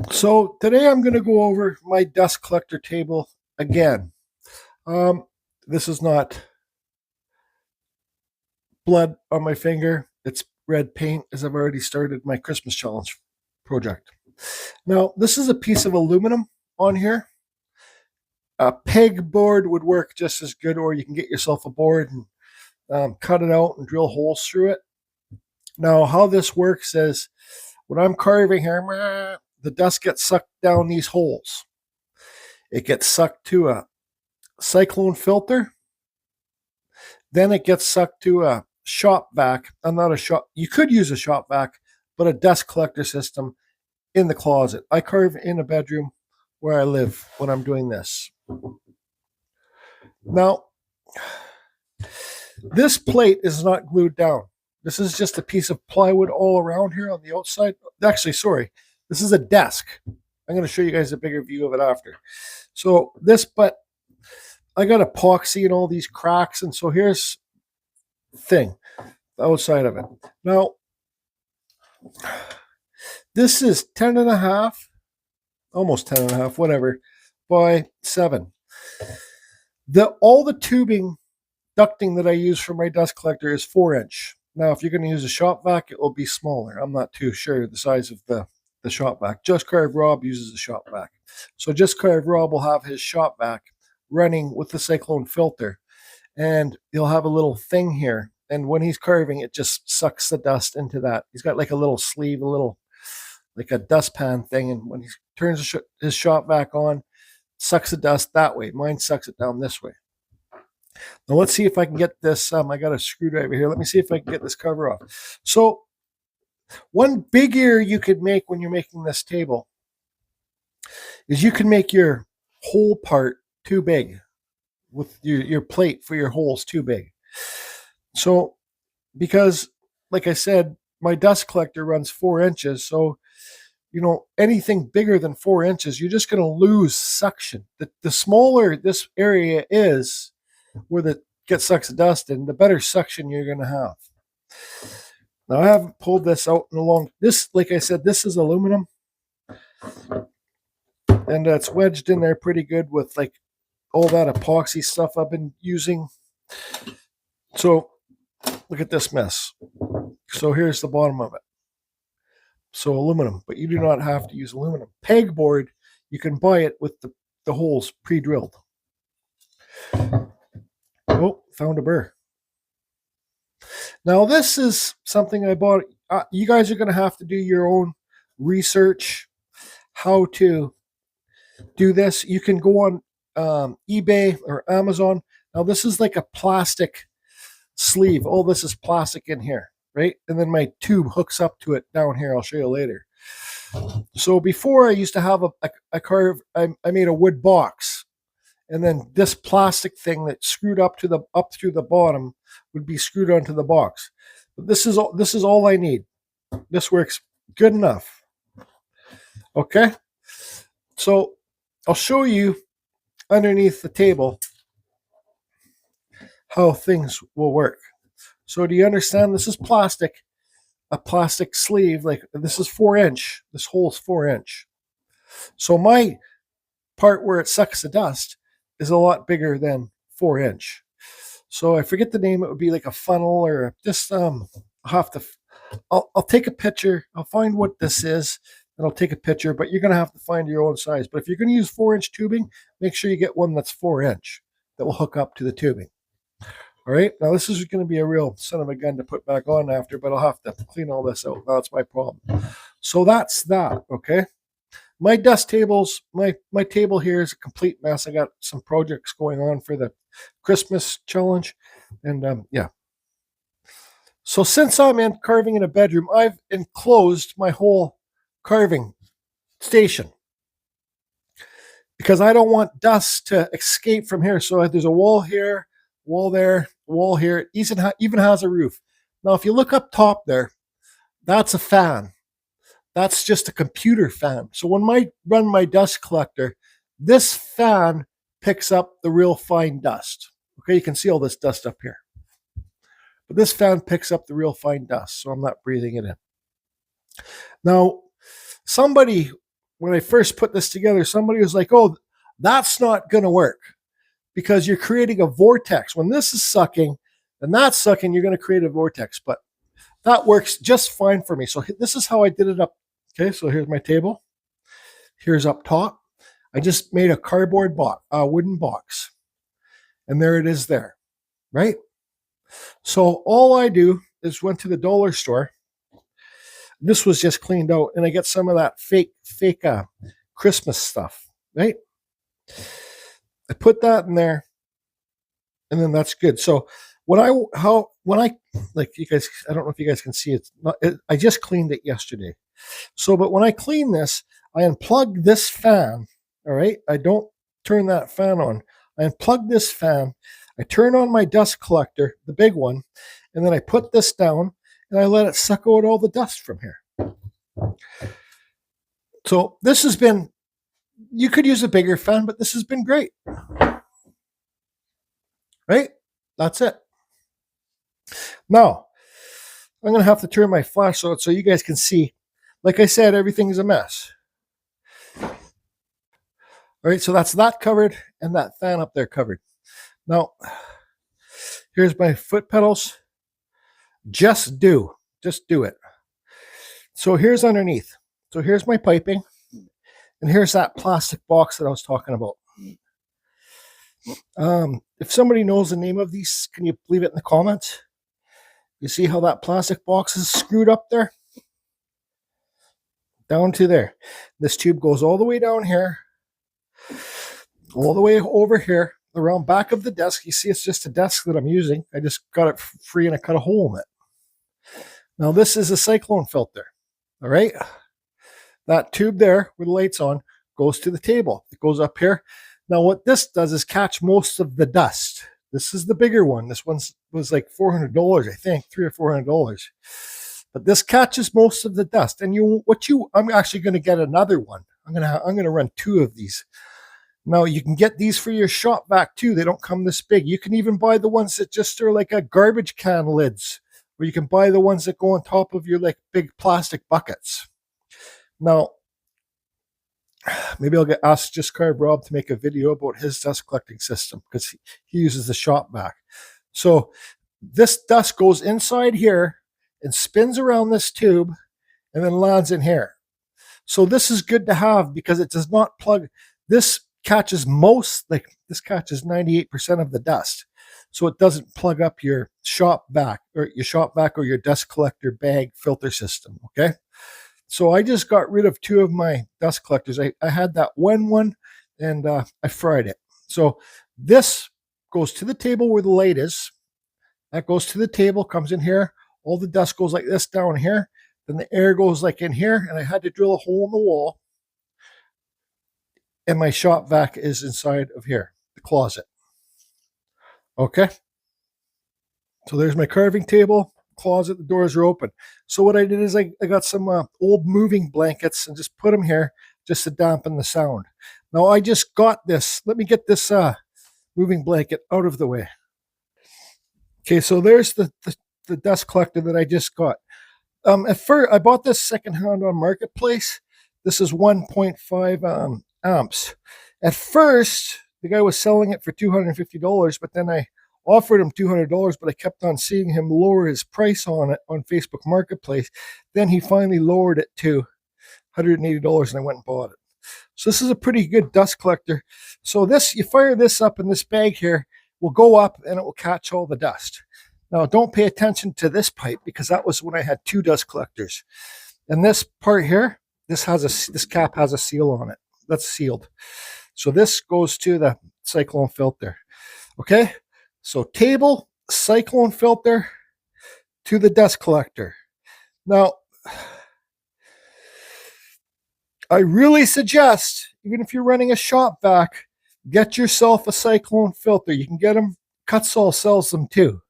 So today I'm going to go over my dust collector table again. Um, this is not blood on my finger. It's red paint as I've already started my Christmas challenge project. Now, this is a piece of aluminum on here. A peg board would work just as good, or you can get yourself a board and cut it out and drill holes through it. Now, how this works is when I'm carving here, the dust gets sucked down these holes. It gets sucked to a cyclone filter. Then it gets sucked to a shop vac. I'm not a shop. You could use a shop vac, but a dust collector system in the closet. I carve in a bedroom where I live when I'm doing this. Now, this plate is not glued down. This is just a piece of plywood all around here on the outside. Actually, sorry, this is a desk. I'm going to show you guys a bigger view of it after. So this, but I got epoxy and all these cracks, and so here's the thing, the outside of it. Now, this is 10 and a half, almost 10 and a half, whatever, by 7. All the tubing ducting that I use for my dust collector is 4-inch. Now, if you're going to use a shop vac, it will be smaller. I'm not too sure the size of the shop vac. Just Carve Rob uses a shop vac. So Just Carve Rob will have his shop vac running with the cyclone filter. And he'll have a little thing here. And when he's carving, it just sucks the dust into that. He's got like a little sleeve, like a dustpan thing. And when he turns his shop vac on, sucks the dust that way. Mine sucks it down this way. Now let's see if I can get this. I got a screwdriver here. Let me see if I can get this cover off. So one big error you could make when you're making this table is you can make your hole part too big with your plate for your holes too big. So because, like I said, my dust collector runs 4 inches. So, anything bigger than 4 inches, you're just going to lose suction. The smaller this area is where the sucks the dust in, the better suction you're going to have. Now, I haven't pulled this out in a long. This, like I said, this is aluminum, and it's wedged in there pretty good with like all that epoxy stuff I've been using. So, look at this mess. So here's the bottom of it. So aluminum, but you do not have to use aluminum. Pegboard, you can buy it with the holes pre-drilled. Oh, found a burr. Now this is something I bought. You guys are going to have to do your own research how to do this. You can go on eBay or Amazon. Now this is like a plastic sleeve. Oh, this is plastic in here, right? And then my tube hooks up to it down here. I'll show you later. So before I used to have a carve. I made a wood box, and then this plastic thing that screwed up through the bottom would be screwed onto the box. But this is all I need. This works good enough. Okay, so I'll show you underneath the table how things will work. So do you understand? This is plastic, a plastic sleeve. Like this is 4-inch. This hole is 4-inch. So my part where it sucks the dust is a lot bigger than 4-inch. So I forget the name. It would be like a funnel or just I'll have to. I'll take a picture. I'll find what this is and I'll take a picture. But you're going to have to find your own size. But if you're going to use 4-inch tubing, make sure you get one that's 4-inch that will hook up to the tubing. All right, now this is going to be a real son of a gun to put back on after, but I'll have to clean all this out. That's my problem. So that's that, okay? My dust tables, my table here is a complete mess. I got some projects going on for the Christmas challenge, and yeah. So since I'm carving in a bedroom, I've enclosed my whole carving station because I don't want dust to escape from here. So there's a wall here, wall there, wall here. It even has a roof. Now, if you look up top there, that's a fan. That's just a computer fan. So when I run my dust collector, this fan picks up the real fine dust. Okay, you can see all this dust up here. But this fan picks up the real fine dust, so I'm not breathing it in. Now, somebody when I first put this together, somebody was like, oh, that's not going to work because you're creating a vortex. When this is sucking and that's sucking, you're going to create a vortex. But that works just fine for me. So this is how I did it up. Okay, so here's my table. Here's up top. I just made a cardboard box, a wooden box. And there it is there, right? So all I do is went to the dollar store. This was just cleaned out, and I get some of that fake Christmas stuff, right? I put that in there, and then that's good. So when I like you guys, I don't know if you guys can see it. I just cleaned it yesterday. So, but when I clean this, I unplug this fan. All right, I don't turn that fan on. I unplug this fan. I turn on my dust collector, the big one, and then I put this down and I let it suck out all the dust from here. So this has been, you could use a bigger fan, but this has been great. Right? That's it. Now, I'm going to have to turn my flash on so you guys can see. Like I said, everything is a mess. All right, so that's that covered and that fan up there covered. Now, here's my foot pedals. Just do it. So here's underneath. So here's my piping, and here's that plastic box that I was talking about. If somebody knows the name of these, can you leave it in the comments? You see how that plastic box is screwed up there? Down to there. This tube goes all the way down here, all the way over here, around back of the desk. You see, it's just a desk that I'm using. I just got it free and I cut a hole in it. Now this is a cyclone filter. All right. That tube there with the lights on goes to the table. It goes up here. Now what this does is catch most of the dust. This is the bigger one. This one was like $400, I think, $300 or $400. But this catches most of the dust. And I'm actually going to get another one. I'm going to run 2 of these. Now you can get these for your shop vac too. They don't come this big. You can even buy the ones that just are like a garbage can lids, or you can buy the ones that go on top of your like big plastic buckets. Now, maybe I'll ask Just Carve Rob to make a video about his dust collecting system because he uses the shop vac. So this dust goes inside here and spins around this tube and then lands in here. So this is good to have because it does not plug. This catches 98% of the dust. So it doesn't plug up your shop vac or your dust collector bag filter system. Okay. So I just got rid of 2 of my dust collectors. I had that one and I fried it. So this goes to the table where the light is. That goes to the table, comes in here. All the dust goes like this down here. Then the air goes like in here. And I had to drill a hole in the wall. And my shop vac is inside of here, the closet. Okay. So there's my carving table. Closet, the doors are open. So what I did is I got some old moving blankets and just put them here just to dampen the sound. Now I just got this. Let me get this moving blanket out of the way. Okay, so there's the dust collector that I just got. At first, I bought this secondhand on Marketplace. This is 1.5 amps. At first, the guy was selling it for $250, but then I offered him $200, but I kept on seeing him lower his price on it on Facebook Marketplace. Then he finally lowered it to $180 and I went and bought it. So this is a pretty good dust collector. So this, you fire this up and this bag here will go up and it will catch all the dust. Now don't pay attention to this pipe because that was when I had 2 dust collectors. And this part here, this cap has a seal on it. That's sealed. So this goes to the cyclone filter. Okay. So table, cyclone filter to the dust collector. Now, I really suggest, even if you're running a shop vac, get yourself a cyclone filter. You can get them, Cutsall sells them too.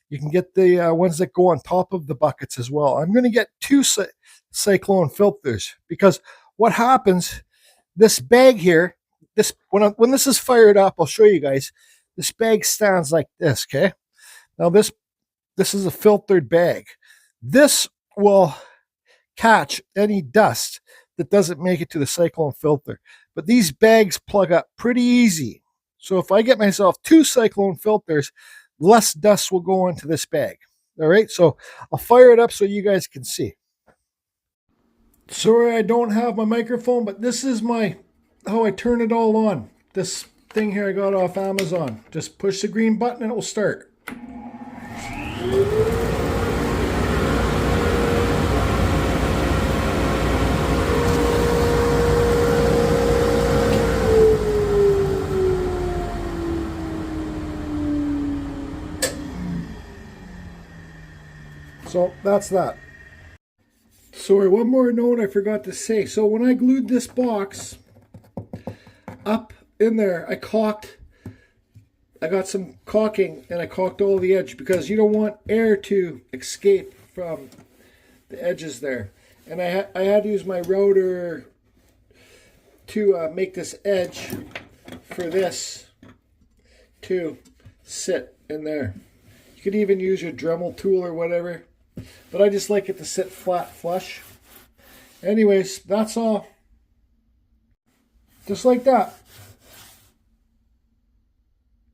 You can get the ones that go on top of the buckets as well. I'm going to get 2 cyclone filters because what happens, this bag here, when this is fired up, I'll show you guys. This bag stands like this, okay? Now this is a filtered bag. This will catch any dust that doesn't make it to the cyclone filter. But these bags plug up pretty easy. So if I get myself 2 cyclone filters, less dust will go into this bag. All right, so I'll fire it up so you guys can see. Sorry I don't have my microphone, but this is how I turn it all on. This thing here I got off Amazon. Just push the green button and it will start. So that's that. Sorry, one more note I forgot to say. So when I glued this box up in there, I got some caulking and I caulked all the edge because you don't want air to escape from the edges there. And I had to use my router to make this edge for this to sit in there. You could even use your Dremel tool or whatever, but I just like it to sit flat flush. Anyways, that's all. Just like that.